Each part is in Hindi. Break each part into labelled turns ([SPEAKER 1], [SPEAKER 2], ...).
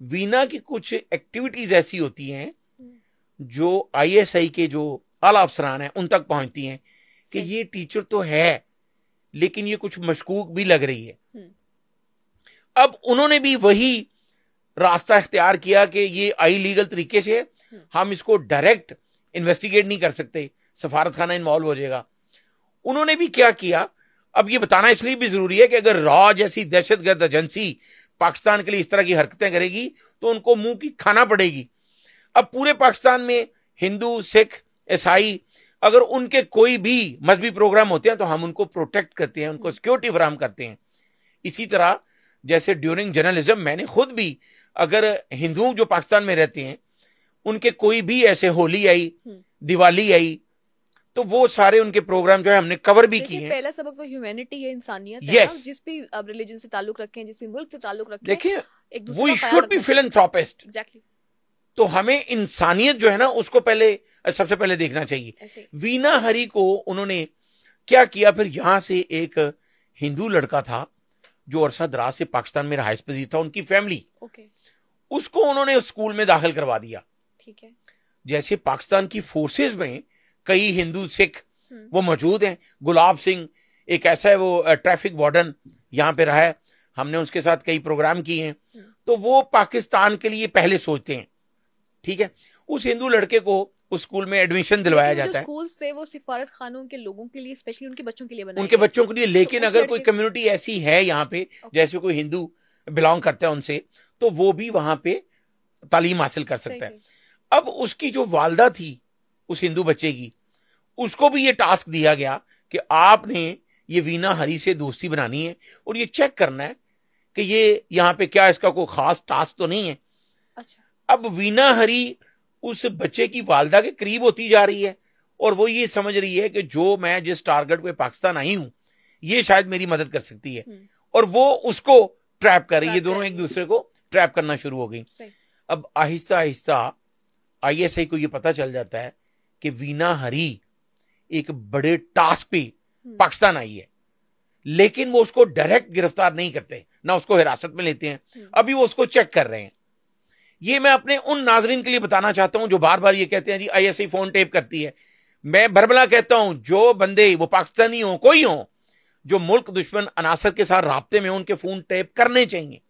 [SPEAKER 1] वीना की कुछ एक्टिविटीज ऐसी होती हैं जो आईएसआई के जो आला अफसरान हैं उन तक पहुंचती हैं कि ये टीचर तो है लेकिन ये कुछ मशकूक भी लग रही है। अब उन्होंने भी वही रास्ता इख्तियार किया कि ये आई लीगल तरीके से हम इसको डायरेक्ट इन्वेस्टिगेट नहीं कर सकते, सफारत खाना इन्वॉल्व हो जाएगा। उन्होंने भी क्या किया, अब ये बताना इसलिए भी जरूरी है कि अगर रॉ जैसी दहशतगर्द एजेंसी पाकिस्तान के लिए इस तरह की हरकतें करेगी तो उनको मुंह की खाना पड़ेगी। अब पूरे पाकिस्तान में हिंदू, सिख, ईसाई अगर उनके कोई भी मजहबी प्रोग्राम होते हैं तो हम उनको प्रोटेक्ट करते हैं, उनको सिक्योरिटी फराहम करते हैं। इसी तरह जैसे ड्यूरिंग जर्नलिज्म मैंने खुद भी, अगर हिंदू जो पाकिस्तान में रहते हैं उनके कोई भी ऐसे होली आई, दिवाली आई, तो वो सारे उनके प्रोग्राम जो है हमने कवर भी किए हैं।
[SPEAKER 2] पहला सबक तो ह्यूमैनिटी है, इंसानियत है।
[SPEAKER 1] yes.
[SPEAKER 2] जिस भी अब रिलीजन से ताल्लुक रखें, जिस भी मुल्क से ताल्लुक रखें,
[SPEAKER 1] देखिए
[SPEAKER 2] we
[SPEAKER 1] should be philanthropist.
[SPEAKER 2] Exactly.
[SPEAKER 1] तो हमें इंसानियत जो है ना उसको पहले सबसे पहले देखना चाहिए। वीना हरी को उन्होंने क्या किया, फिर यहां से एक हिंदू लड़का था जो अरसा दराज से पाकिस्तान में रहायश पजीर था, उनकी फैमिली, उसको उन्होंने स्कूल में दाखिल करवा दिया।
[SPEAKER 2] ठीक है।
[SPEAKER 1] जैसे पाकिस्तान की फोर्सेस में कई हिंदू सिख वो मौजूद हैं। गुलाब सिंह एक ऐसा है, वो ट्रैफिक वार्डन यहाँ पे रहा है, हमने उसके साथ कई प्रोग्राम किए हैं। तो वो पाकिस्तान के लिए पहले सोचते हैं। ठीक है, उस हिंदू लड़के को उस स्कूल में एडमिशन दिलवाया जाता है।
[SPEAKER 2] स्कूल से वो सिफारत खानों के लोगों के लिए, स्पेशली उनके बच्चों के लिए बनाए,
[SPEAKER 1] उनके बच्चों के लिए। लेकिन अगर कोई कम्युनिटी ऐसी है यहाँ पे जैसे कोई हिंदू बिलोंग करता है उनसे, तो वो भी वहां पे तालीम हासिल कर सकता है। अब उसकी जो वालदा थी उस हिंदू बच्चे की, उसको भी ये टास्क दिया गया कि आपने ये वीना हरी से दोस्ती बनानी है और ये चेक करना है कि ये यहाँ पे क्या इसका कोई खास टास्क तो नहीं है। अच्छा। अब वीना हरी उस बच्चे की वालदा के करीब होती जा रही है और वो ये समझ रही है कि जो मैं जिस टारगेट पे पाकिस्तान आई हूं ये शायद मेरी मदद कर सकती है, और वो उसको ट्रैप कर रही है। दोनों एक दूसरे को ट्रैप करना शुरू हो गई। अब आहिस्ता आहिस्ता आईएसआई को ये पता चल जाता है कि वीना हरी एक बड़े टास्क पे पाकिस्तान आई है, लेकिन वो उसको डायरेक्ट गिरफ्तार नहीं करते, ना उसको हिरासत में लेते हैं, अभी वो उसको चेक कर रहे हैं। ये मैं अपने उन नाजरीन के लिए बताना चाहता हूं जो बार बार ये कहते हैं जी आईएसआई फोन टेप करती है। मैं बरबला कहता हूं, जो बंदे वो पाकिस्तानी हो, कोई हो, जो मुल्क दुश्मन अनासर के साथ राब्ते में, उनके फोन टेप करने चाहिए,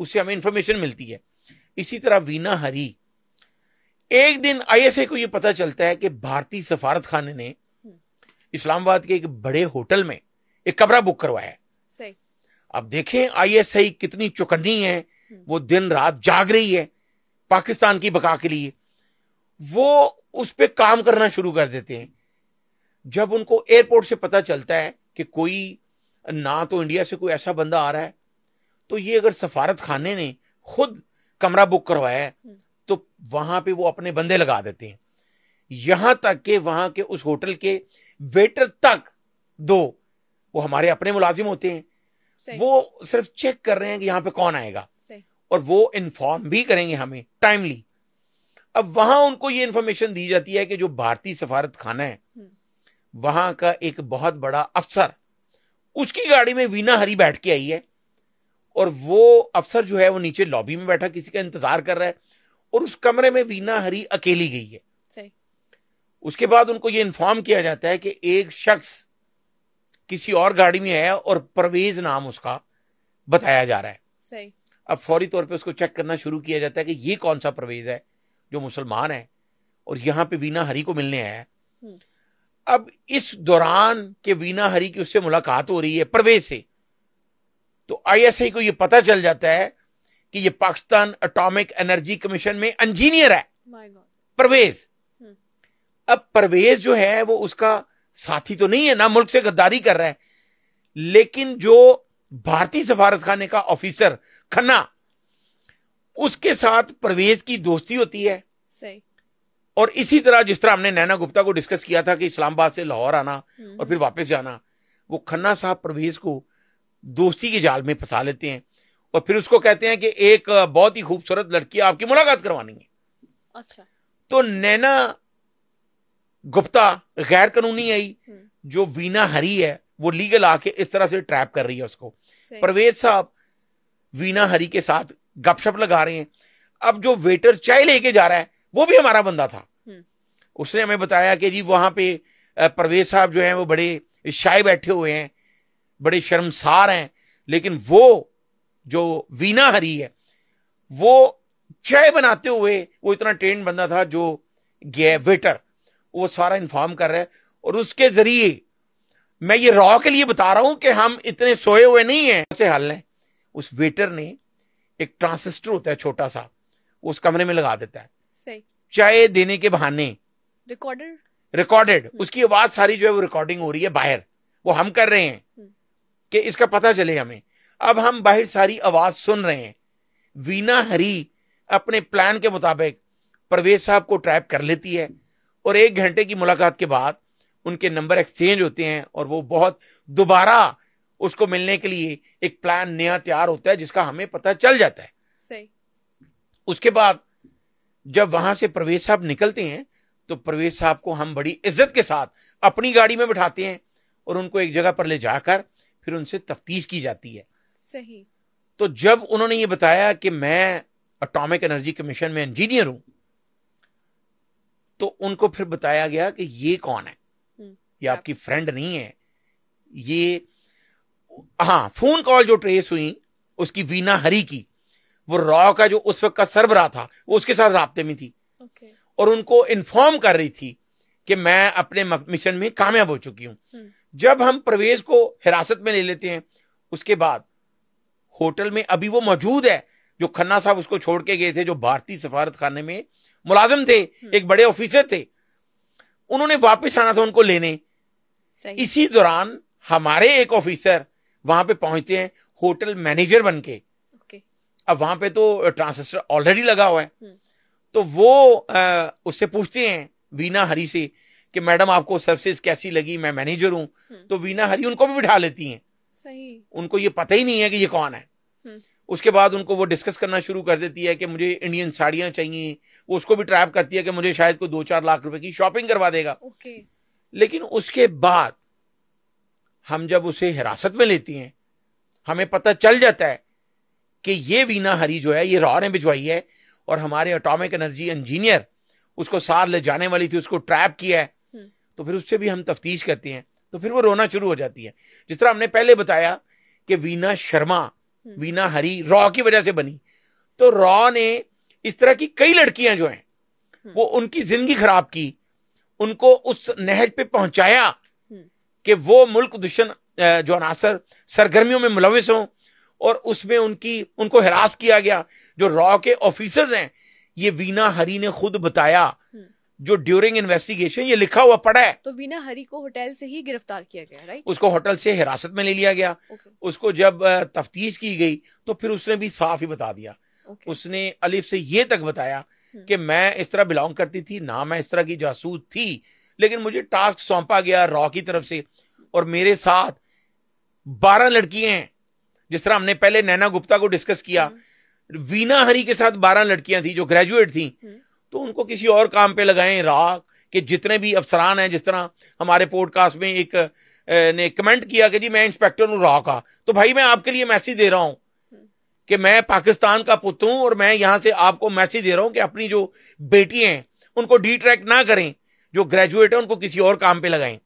[SPEAKER 1] उससे हमें इंफॉर्मेशन मिलती है। इसी तरह वीना हरी, एक दिन आईएसआई को यह पता चलता है कि भारतीय सफारत खाने ने इस्लामाबाद के एक बड़े होटल में एक कमरा बुक करवाया है। अब देखें आईएसआई कितनी चौकन्नी है, वो दिन रात जाग रही है पाकिस्तान की बका के लिए। वो उस पे काम करना शुरू कर देते हैं। जब उनको एयरपोर्ट से पता चलता है कि कोई ना तो इंडिया से कोई ऐसा बंदा आ रहा है, तो ये अगर सफारत खाने ने खुद कमरा बुक करवाया है तो वहां पे वो अपने बंदे लगा देते हैं। यहां तक कि वहां के उस होटल के वेटर तक दो वो हमारे अपने मुलाजिम होते हैं, वो सिर्फ चेक कर रहे हैं कि यहां पे कौन आएगा, और वो इन्फॉर्म भी करेंगे हमें टाइमली। अब वहां उनको ये इंफॉर्मेशन दी जाती है कि जो भारतीय सफारत खाना है वहां का एक बहुत बड़ा अफसर, उसकी गाड़ी में वीना हरी बैठ के आई है, और वो अफसर जो है वो नीचे लॉबी में बैठा किसी का इंतजार कर रहा है, और उस कमरे में वीना हरी अकेली गई है। उसके बाद उनको ये इन्फॉर्म किया जाता है कि एक शख्स किसी और गाड़ी में है और परवेज नाम उसका बताया जा रहा है। अब फौरी तौर पे उसको चेक करना शुरू किया जाता है कि ये कौन सा परवेज है जो मुसलमान है और यहाँ पे वीना हरी को मिलने आया है। अब इस दौरान के वीना हरी की उससे मुलाकात हो रही है परवेज से, तो आईएसआई को ये पता चल जाता है कि ये पाकिस्तान एटॉमिक एनर्जी कमीशन में इंजीनियर है परवेज। अब परवेज जो है वो उसका साथी तो नहीं है, ना मुल्क से गद्दारी कर रहा है, लेकिन जो भारतीय सफारत खाने का ऑफिसर खन्ना, उसके साथ परवेज की दोस्ती होती है। सही। और इसी तरह जिस तरह हमने नैना गुप्ता को डिस्कस किया था कि इस्लामाबाद से लाहौर आना और फिर वापस जाना, वो खन्ना साहब परवेज को दोस्ती के जाल में फंसा लेते हैं और फिर उसको कहते हैं कि एक बहुत ही खूबसूरत लड़की आपकी मुलाकात करवानी है। अच्छा। तो नैना गुप्ता गैर कानूनी आई, जो वीना हरी है वो लीगल आके इस तरह से ट्रैप कर रही है उसको। परवेज साहब वीना हरी के साथ गपशप लगा रहे हैं। अब जो वेटर चाय लेके जा रहा है वो भी हमारा बंदा था। उसने हमें बताया कि जी वहां पे परवेज साहब जो हैं वो बड़े शाय बैठे हुए हैं, बड़े शर्मसार हैं, लेकिन वो जो वीना हरी है वो चाय बनाते हुए, वो इतना ट्रेंड बंदा था जो गया वेटर, वो सारा इन्फॉर्म कर रहा है। और उसके जरिए मैं ये रॉ के लिए बता रहा हूं कि हम इतने सोए हुए नहीं हैं। ऐसे हाल है, उस वेटर ने एक ट्रांसिस्टर होता है छोटा सा, उस कमरे में लगा देता है,
[SPEAKER 2] सही
[SPEAKER 1] चाय देने के बहाने रिकॉर्डेड उसकी आवाज सारी जो है वो रिकॉर्डिंग हो रही है बाहर, वो हम कर रहे हैं कि इसका पता चले हमें। अब हम बाहर सारी आवाज सुन रहे हैं। वीना हरी अपने प्लान के मुताबिक परवेज साहब को ट्रैप कर लेती है और 1 घंटे की मुलाकात के बाद उनके नंबर एक्सचेंज होते हैं और वो बहुत दोबारा उसको मिलने के लिए एक प्लान नया तैयार होता है जिसका हमें पता चल जाता है।
[SPEAKER 2] सही।
[SPEAKER 1] उसके बाद जब वहां से परवेज साहब निकलते हैं तो परवेज साहब को हम बड़ी इज्जत के साथ अपनी गाड़ी में बिठाते हैं और उनको एक जगह पर ले जाकर फिर उनसे तफ्तीश की जाती है।
[SPEAKER 2] सही।
[SPEAKER 1] तो जब उन्होंने ये बताया कि मैं एटॉमिक एनर्जी कमीशन में इंजीनियर हूं, तो उनको फिर बताया गया कि ये कौन है, ये आपकी फ्रेंड नहीं है, ये हाँ फोन कॉल जो ट्रेस हुई उसकी वीना हरी की, वो रॉ का जो उस वक्त का सरबराह था वो उसके साथ राब्ते में थी और उनको इन्फॉर्म कर रही थी कि मैं अपने मिशन में कामयाब हो चुकी हूं। जब हम परवेज को हिरासत में ले लेते हैं, उसके बाद होटल में अभी वो मौजूद है जो खन्ना साहब उसको छोड़ के गए थे, जो भारतीय सफारत खाने में मुलाजिम थे, एक बड़े ऑफिसर थे, उन्होंने वापस आना था उनको लेने। इसी दौरान हमारे एक ऑफिसर वहां पे पहुंचते हैं होटल मैनेजर बनके। अब वहां पे तो ट्रांसिस्टर ऑलरेडी लगा हुआ है, तो वो उससे पूछते हैं वीना हरी से कि मैडम आपको सर्विसेज कैसी लगी, मैं मैनेजर हूं। तो वीना हरी उनको भी बिठा लेती हैं।
[SPEAKER 2] सही।
[SPEAKER 1] उनको ये पता ही नहीं है कि ये कौन है। उसके बाद उनको वो डिस्कस करना शुरू कर देती है कि मुझे इंडियन साड़ियां चाहिए, वो उसको भी ट्रैप करती है कि मुझे शायद कोई 2-4 लाख रुपए की शॉपिंग करवा देगा। लेकिन उसके बाद हम जब उसे हिरासत में लेती हैं, हमें पता चल जाता है कि ये वीना हरी जो है ये रॉ ने भिजवाई है और हमारे एटॉमिक एनर्जी इंजीनियर उसको साथ ले जाने वाली थी, उसको ट्रैप किया है। तो फिर उससे भी हम तफ्तीश करते हैं, तो फिर वो रोना शुरू हो जाती है। जिस तरह हमने पहले बताया कि वीना शर्मा, वीना हरी रॉ की वजह से बनी, तो रॉ ने इस तरह की कई लड़कियां जो हैं वो उनकी जिंदगी खराब की, उनको उस नहज पे पहुंचाया कि वो मुल्क दुश्मन जो अनासर सरगर्मियों में मुलविस हों, और उसमें उनको हिरास किया गया। जो रॉ के ऑफिसर्स हैं, ये वीना हरी ने खुद बताया, जो ड्यूरिंग इन्वेस्टिगेशन ये लिखा हुआ पड़ा है।
[SPEAKER 2] तो वीना हरी को होटल से ही गिरफ्तार किया गया, राइट?
[SPEAKER 1] उसको होटल से हिरासत में ले लिया गया। उसको जब तफ्तीश की गई तो फिर उसने भी साफ ही बता दिया। उसने अलिफ से ये तक बताया कि मैं इस तरह बिलोंग करती थी ना, मैं इस तरह की जासूस थी, लेकिन मुझे टास्क सौंपा गया रॉ की तरफ से और मेरे साथ 12 लड़कियां हैं। जिस तरह हमने पहले नैना गुप्ता को डिस्कस किया, वीना हरी के साथ 12 लड़कियां थी जो ग्रेजुएट थी, तो उनको किसी और काम पे लगाएं। रॉ के जितने भी अफसरान हैं, जिस तरह हमारे पॉडकास्ट में एक ने कमेंट किया कि जी मैं इंस्पेक्टर हूं रॉ का, तो भाई मैं आपके लिए मैसेज दे रहा हूं कि मैं पाकिस्तान का पुत्र हूं और मैं यहां से आपको मैसेज दे रहा हूं कि अपनी जो बेटी हैं उनको डी ट्रैक ना करें, जो ग्रेजुएट है उनको किसी और काम पे लगाएं।